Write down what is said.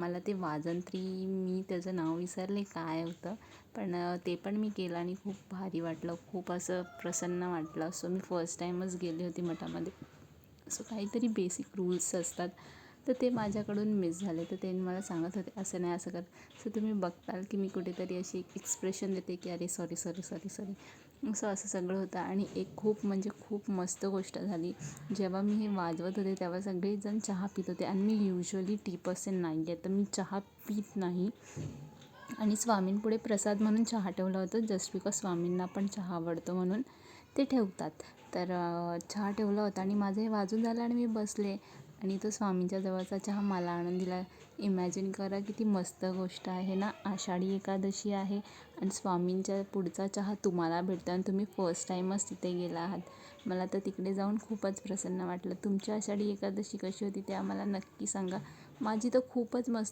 मला ते वाजंत्री मी त्याचं नाव विसरले काय होतं, पण ते पण मी केलं आणि खूप भारी वाटलं. खूप असं प्रसन्न वाटलं. सो मी फर्स्ट टाईमच गेले होते मठामध्ये. सो काहीतरी बेसिक रूल्स असतात, तर ते माझ्याकडून मिस झाले. तर ते मला सांगत होते असं नाही असं कर. सो तुम्ही बघताल की मी कुठेतरी अशी एक्सप्रेशन देते की अरे सॉरी सॉरी सॉरी सॉरी. असं सगळं होतं. आणि एक खूप म्हणजे खूप मस्त गोष्ट झाली, जेव्हा मी हे वाजवत होते तेव्हा सगळेजण चहा पित होते. आणि मी युजली टी पर्सन नाही आहे, तर मी चहा पीत नाही. आणि स्वामींपुढे प्रसाद म्हणून चहा ठेवला होता, जस्ट बिकॉज स्वामींना पण चहा आवडतो म्हणून ते ठेवतात. तर चहा ठेवला होता आणि माझं हे वाजून झालं आणि मी बसले आणि तो स्वामींच्या जवळचा चहा मला आणून दिला. इमॅजिन करा किती मस्त गोष्ट आहे ना. आषाढी एकादशी आहे आणि स्वामींच्या पुढचा चहा तुम्हाला भेटतो आणि तुम्ही फर्स्ट टाईमच तिथे गेला आहात. मला तर तिकडे जाऊन खूपच प्रसन्न वाटलं. तुमची आषाढी एकादशी कशी होती ते आम्हाला नक्की सांगा. माझी तर खूपच मस्त